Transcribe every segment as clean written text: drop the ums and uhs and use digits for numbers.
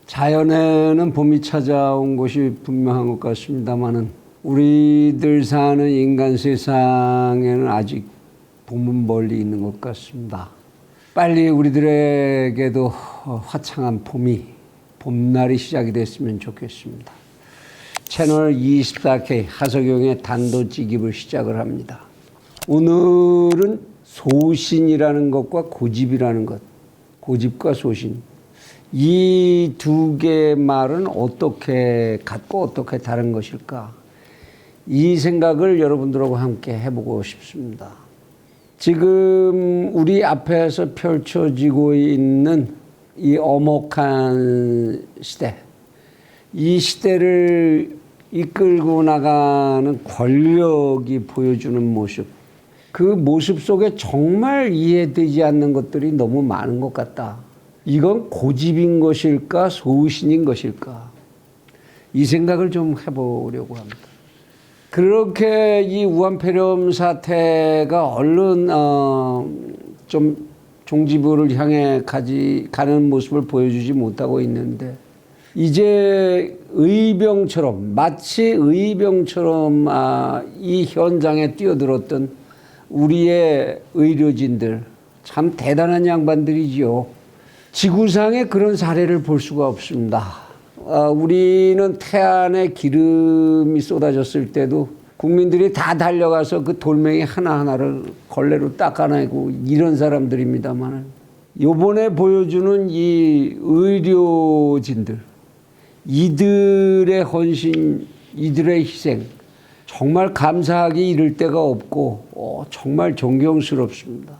자연에는 봄이 찾아온 것이 분명한 것 같습니다만은 우리들 사는 인간 세상에는 아직 봄은 멀리 있는 것 같습니다. 빨리 우리들에게도 화창한 봄날이 시작이 됐으면 좋겠습니다. 채널 24K 하석영의 단도직입을 시작을 합니다. 오늘은 소신이라는 것과 고집이라는 것, 고집과 소신, 이 두 개의 말은 어떻게 같고 어떻게 다른 것일까? 이 생각을 여러분들하고 함께 해보고 싶습니다. 지금 우리 앞에서 펼쳐지고 있는 이 엄혹한 시대, 이 시대를 이끌고 나가는 권력이 보여주는 모습, 그 모습 속에 정말 이해되지 않는 것들이 너무 많은 것 같다. 이건 고집인 것일까, 소신인 것일까? 이 생각을 좀 해보려고 합니다. 그렇게 이 우한폐렴 사태가 얼른 좀 종지부를 향해 가는 모습을 보여주지 못하고 있는데, 이제 마치 의병처럼 이 현장에 뛰어들었던 우리의 의료진들, 참 대단한 양반들이지요. 지구상에 그런 사례를 볼 수가 없습니다. 우리는 태안에 기름이 쏟아졌을 때도 국민들이 다 달려가서 그 돌멩이 하나하나를 걸레로 닦아내고 이런 사람들입니다만, 요번에 보여주는 이 의료진들, 이들의 헌신, 이들의 희생, 정말 감사하기 이를 데가 없고 정말 존경스럽습니다.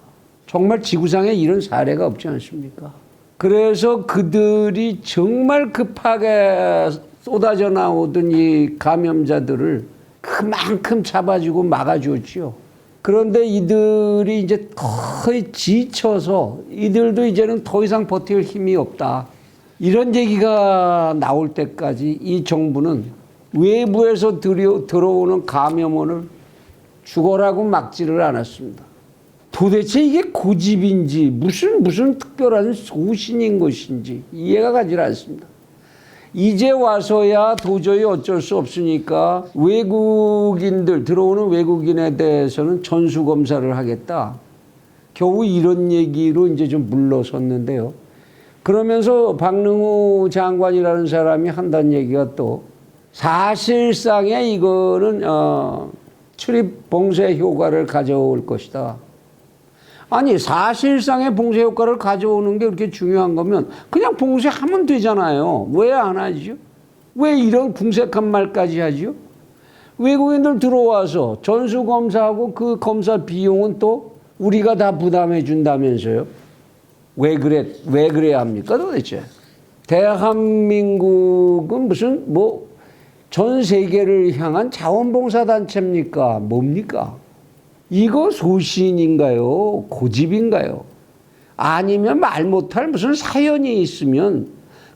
정말 지구상에 이런 사례가 없지 않습니까? 그래서 그들이 정말 급하게 쏟아져 나오던 이 감염자들을 그만큼 잡아주고 막아주었지요. 그런데 이들이 이제 거의 지쳐서 이들도 이제는 더 이상 버틸 힘이 없다. 이런 얘기가 나올 때까지 이 정부는 외부에서 들어오는 감염원을 죽어라고 막지를 않았습니다. 도대체 이게 고집인지 무슨 특별한 소신인 것인지 이해가 가지 않습니다. 이제 와서야 도저히 어쩔 수 없으니까 들어오는 외국인에 대해서는 전수검사를 하겠다. 겨우 이런 얘기로 이제 좀 물러섰는데요. 그러면서 박능우 장관이라는 사람이 한다는 얘기가 또 사실상에 이거는 출입 봉쇄 효과를 가져올 것이다. 아니, 사실상의 봉쇄 효과를 가져오는 게 그렇게 중요한 거면 그냥 봉쇄하면 되잖아요. 왜 안 하죠? 왜 이런 궁색한 말까지 하죠? 외국인들 들어와서 전수검사하고 그 검사 비용은 또 우리가 다 부담해 준다면서요? 왜 그래야 합니까 도대체? 대한민국은 무슨 전 세계를 향한 자원봉사단체입니까? 뭡니까? 이거 소신인가요? 고집인가요? 아니면 말 못할 무슨 사연이 있으면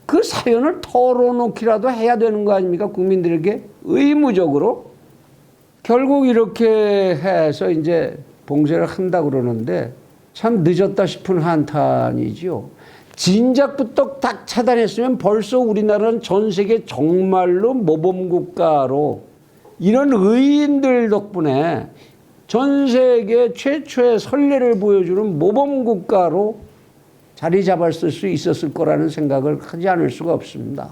그 사연을 털어놓기라도 해야 되는 거 아닙니까? 국민들에게 의무적으로. 결국 이렇게 해서 이제 봉쇄를 한다 그러는데 참 늦었다 싶은 한탄이지요. 진작부터 딱 차단했으면 벌써 우리나라는 전 세계 정말로 모범국가로 이런 의인들 덕분에 전 세계 최초의 선례를 보여주는 모범국가로 자리 잡았을 수 있었을 거라는 생각을 하지 않을 수가 없습니다.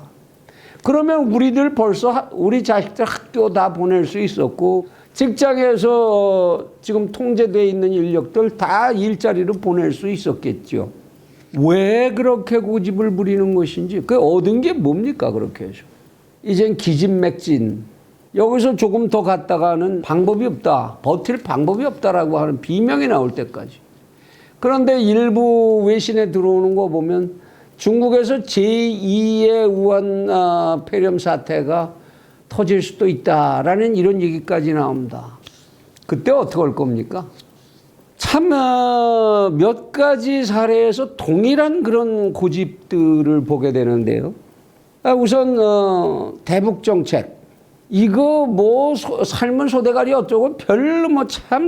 그러면 우리들 벌써 우리 자식들 학교 다 보낼 수 있었고 직장에서 지금 통제되어 있는 인력들 다 일자리로 보낼 수 있었겠죠. 왜 그렇게 고집을 부리는 것인지, 그 얻은 게 뭡니까 그렇게 해서. 이젠 기진맥진. 여기서 조금 더 갔다가는 방법이 없다, 버틸 방법이 없다라고 하는 비명이 나올 때까지. 그런데 일부 외신에 들어오는 거 보면 중국에서 제2의 우한 폐렴 사태가 터질 수도 있다라는 이런 얘기까지 나옵니다. 그때 어떻게 할 겁니까? 참 몇 가지 사례에서 동일한 그런 고집들을 보게 되는데요. 우선 대북 정책. 이거 삶은 소대가리 어쩌고 별로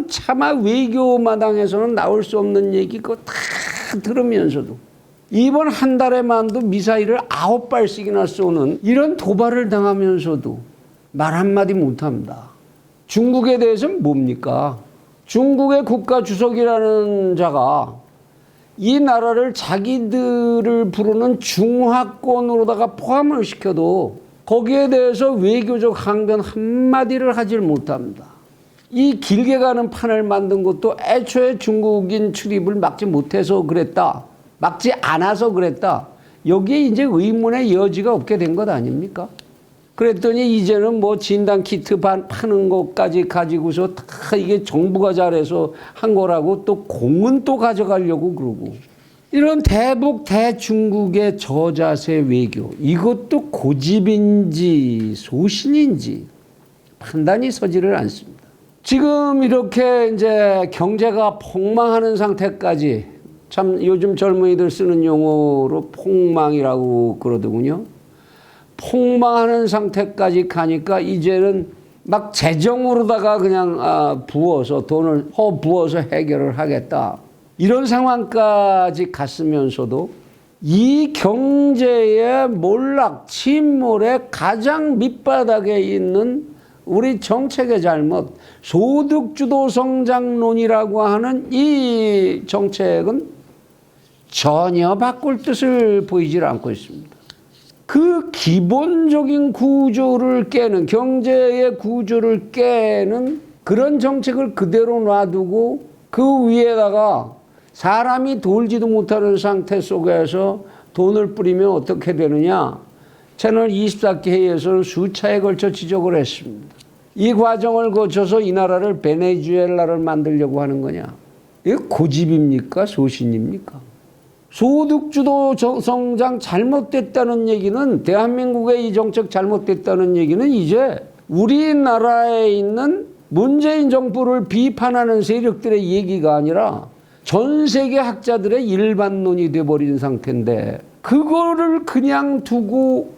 차마 외교 마당에서는 나올 수 없는 얘기 그거 다 들으면서도 이번 한 달에만도 미사일을 9발씩이나 쏘는 이런 도발을 당하면서도 말 한마디 못합니다. 중국에 대해서는 뭡니까? 중국의 국가 주석이라는 자가 이 나라를 자기들을 부르는 중화권으로다가 포함을 시켜도 거기에 대해서 외교적 항변 한마디를 하질 못합니다. 이 길게 가는 판을 만든 것도 애초에 중국인 출입을 막지 못해서 그랬다. 막지 않아서 그랬다. 여기에 이제 의문의 여지가 없게 된 것 아닙니까? 그랬더니 이제는 뭐 진단 키트 파는 것까지 가지고서 다 이게 정부가 잘해서 한 거라고 또 공은 또 가져가려고 그러고. 이런 대북 대중국의 저자세 외교, 이것도 고집인지 소신인지 판단이 서지를 않습니다. 지금 이렇게 이제 경제가 폭망하는 상태까지, 참 요즘 젊은이들 쓰는 용어로 폭망이라고 그러더군요. 폭망하는 상태까지 가니까 이제는 막 재정으로다가 그냥 부어서 돈을 부어서 해결을 하겠다. 이런 상황까지 갔으면서도 이 경제의 몰락, 침몰의 가장 밑바닥에 있는 우리 정책의 잘못, 소득주도 성장론이라고 하는 이 정책은 전혀 바꿀 뜻을 보이질 않고 있습니다. 그 기본적인 구조를 깨는, 경제의 구조를 깨는 그런 정책을 그대로 놔두고 그 위에다가 사람이 돌지도 못하는 상태 속에서 돈을 뿌리면 어떻게 되느냐? 채널 24기 회의에서는 수차에 걸쳐 지적을 했습니다. 이 과정을 거쳐서 이 나라를 베네수엘라를 만들려고 하는 거냐? 이거 고집입니까? 소신입니까? 소득주도 성장 잘못됐다는 얘기는, 대한민국의 이 정책 잘못됐다는 얘기는 이제 우리나라에 있는 문재인 정부를 비판하는 세력들의 얘기가 아니라 전 세계 학자들의 일반론이 돼버린 상태인데, 그거를 그냥 두고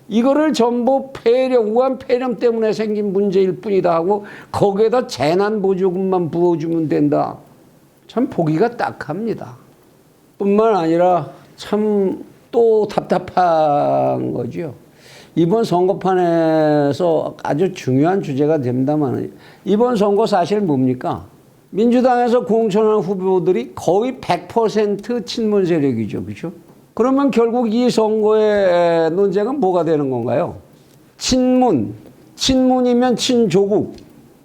이거를 전부 우한 폐렴 때문에 생긴 문제일 뿐이다 하고 거기에다 재난보조금만 부어주면 된다. 참 보기가 딱합니다. 뿐만 아니라 참 또 답답한 거죠. 이번 선거판에서 아주 중요한 주제가 됩니다만, 이번 선거 사실 뭡니까? 민주당에서 공천한 후보들이 거의 100% 친문 세력이죠. 그렇죠? 그러면 결국 이 선거의 논쟁은 뭐가 되는 건가요? 친문이면 친조국,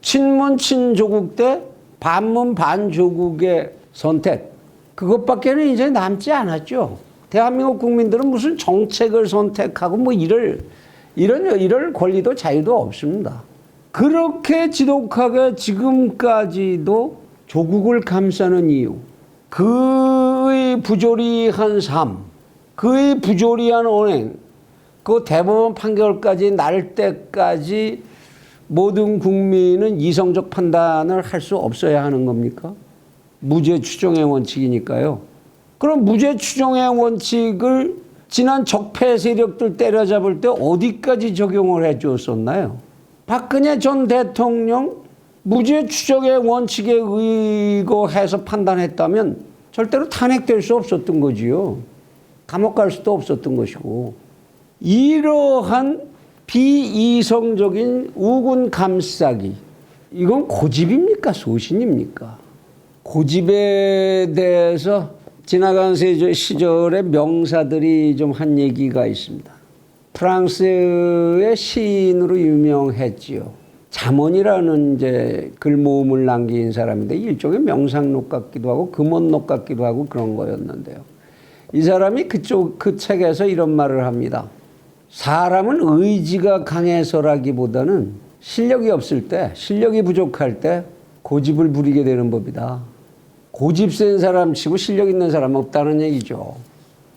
친조국 대 반문 반조국의 선택. 그것밖에는 이제 남지 않았죠. 대한민국 국민들은 무슨 정책을 선택하고 뭐 이럴 권리도 자유도 없습니다. 그렇게 지독하게 지금까지도 조국을 감싸는 이유, 그의 부조리한 삶, 그의 부조리한 언행, 그 대법원 판결까지 날 때까지 모든 국민은 이성적 판단을 할 수 없어야 하는 겁니까? 무죄 추정의 원칙이니까요. 그럼 무죄 추정의 원칙을 지난 적폐 세력들 때려잡을 때 어디까지 적용을 해 줬었나요? 박근혜 전 대통령 무죄 추정의 원칙에 의거해서 판단했다면 절대로 탄핵될 수 없었던 거지요. 감옥 갈 수도 없었던 것이고, 이러한 비이성적인 우군 감싸기, 이건 고집입니까? 소신입니까? 고집에 대해서 지나간 시절의 명사들이 좀 한 얘기가 있습니다. 프랑스의 시인으로 유명했지요. 잠언이라는 이제 글모음을 남긴 사람인데, 일종의 명상록 같기도 하고 금언록 같기도 하고 그런 거였는데요. 이 사람이 그 책에서 이런 말을 합니다. 사람은 의지가 강해서라기보다는 실력이 없을 때, 실력이 부족할 때 고집을 부리게 되는 법이다. 고집 센 사람 치고 실력 있는 사람 없다는 얘기죠.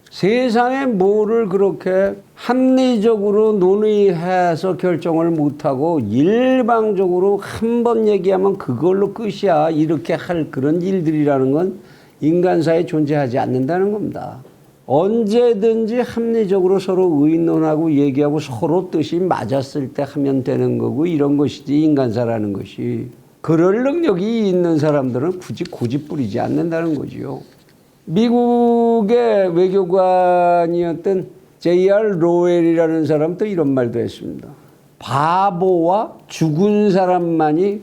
세상에 뭐를 그렇게 합리적으로 논의해서 결정을 못하고 일방적으로 한 번 얘기하면 그걸로 끝이야, 이렇게 할 그런 일들이라는 건 인간사에 존재하지 않는다는 겁니다. 언제든지 합리적으로 서로 의논하고 얘기하고 서로 뜻이 맞았을 때 하면 되는 거고, 이런 것이지 인간사라는 것이. 그럴 능력이 있는 사람들은 굳이 고집 부리지 않는다는 거지요. 미국의 외교관이었던 J.R. 로웰이라는 사람도 이런 말도 했습니다. 바보와 죽은 사람만이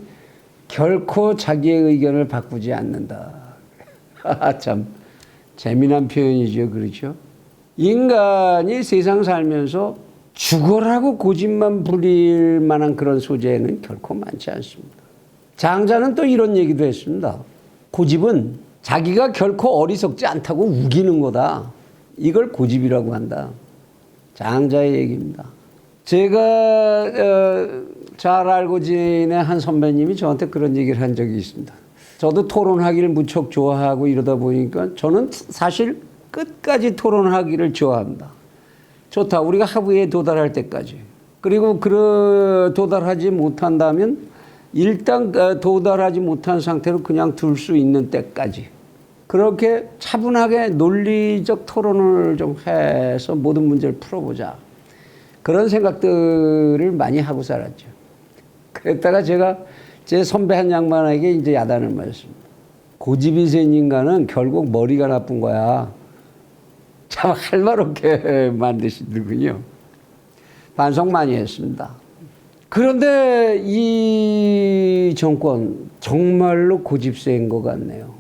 결코 자기의 의견을 바꾸지 않는다. 참 재미난 표현이죠. 그렇죠? 인간이 세상 살면서 죽어라고 고집만 부릴 만한 그런 소재는 결코 많지 않습니다. 장자는 또 이런 얘기도 했습니다. 고집은 자기가 결코 어리석지 않다고 우기는 거다. 이걸 고집이라고 한다. 장자의 얘기입니다. 제가 잘 알고 지낸 한 선배님이 저한테 그런 얘기를 한 적이 있습니다. 저도 토론하기를 무척 좋아하고 이러다 보니까 저는 사실 끝까지 토론하기를 좋아합니다. 좋다. 우리가 합의에 도달할 때까지. 그리고 도달하지 못한다면 일단 도달하지 못한 상태로 그냥 둘 수 있는 때까지. 그렇게 차분하게 논리적 토론을 좀 해서 모든 문제를 풀어보자. 그런 생각들을 많이 하고 살았죠. 그랬다가 제가 제 선배 한 양반에게 이제 야단을 맞았습니다. 고집이 센 인간은 결국 머리가 나쁜 거야. 참 할 말 없게 만드시더군요. 반성 많이 했습니다. 그런데 이 정권 정말로 고집세인 것 같네요.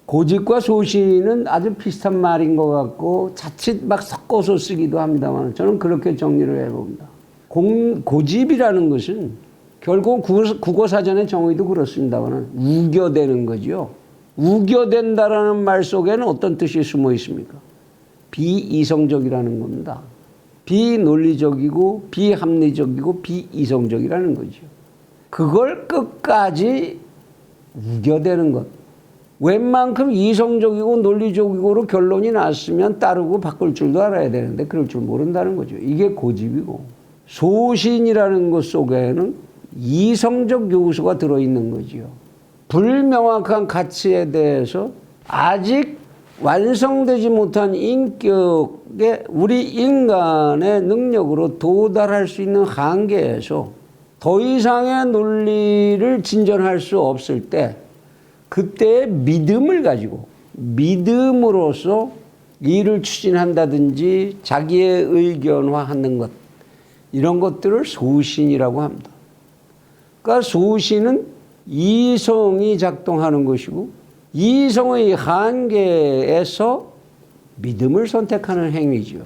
고집과 소신은 아주 비슷한 말인 것 같고 자칫 막 섞어서 쓰기도 합니다만 저는 그렇게 정리를 해봅니다. 고집이라는 것은 결국 국어사전의 정의도 그렇습니다만 우겨대는 거죠. 우겨댄다라는 말 속에는 어떤 뜻이 숨어 있습니까? 비이성적이라는 겁니다. 비논리적이고 비합리적이고 비이성적이라는 거죠. 그걸 끝까지 우겨대는 것. 웬만큼 이성적이고 논리적이고로 결론이 났으면 따르고 바꿀 줄도 알아야 되는데 그럴 줄 모른다는 거죠. 이게 고집이고 소신이라는 것 속에는 이성적 요소가 들어있는 거죠. 불명확한 가치에 대해서 아직 완성되지 못한 인격의 우리 인간의 능력으로 도달할 수 있는 한계에서 더 이상의 논리를 진전할 수 없을 때 그때의 믿음을 가지고 믿음으로써 일을 추진한다든지 자기의 의견화하는 것 이런 것들을 소신이라고 합니다. 그러니까 소신은 이성이 작동하는 것이고 이성의 한계에서 믿음을 선택하는 행위죠.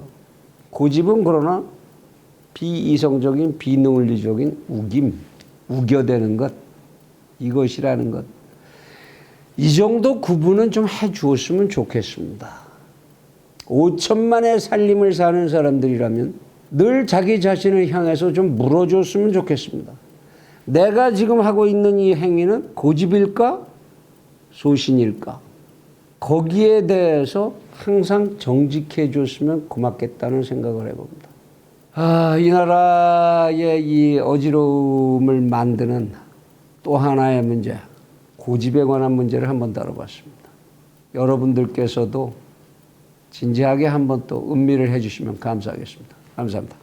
고집은 그러나 비이성적인 비논리적인 우겨대는 것 이것이라는 것. 이 정도 구분은 좀 해주었으면 좋겠습니다. 5천만의 살림을 사는 사람들이라면 늘 자기 자신을 향해서 좀 물어줬으면 좋겠습니다. 내가 지금 하고 있는 이 행위는 고집일까? 소신일까? 거기에 대해서 항상 정직해 줬으면 고맙겠다는 생각을 해봅니다. 이 나라의 이 어지러움을 만드는 또 하나의 문제, 고집에 관한 문제를 한번 다뤄봤습니다. 여러분들께서도 진지하게 한번 또 음미를 해주시면 감사하겠습니다. 감사합니다.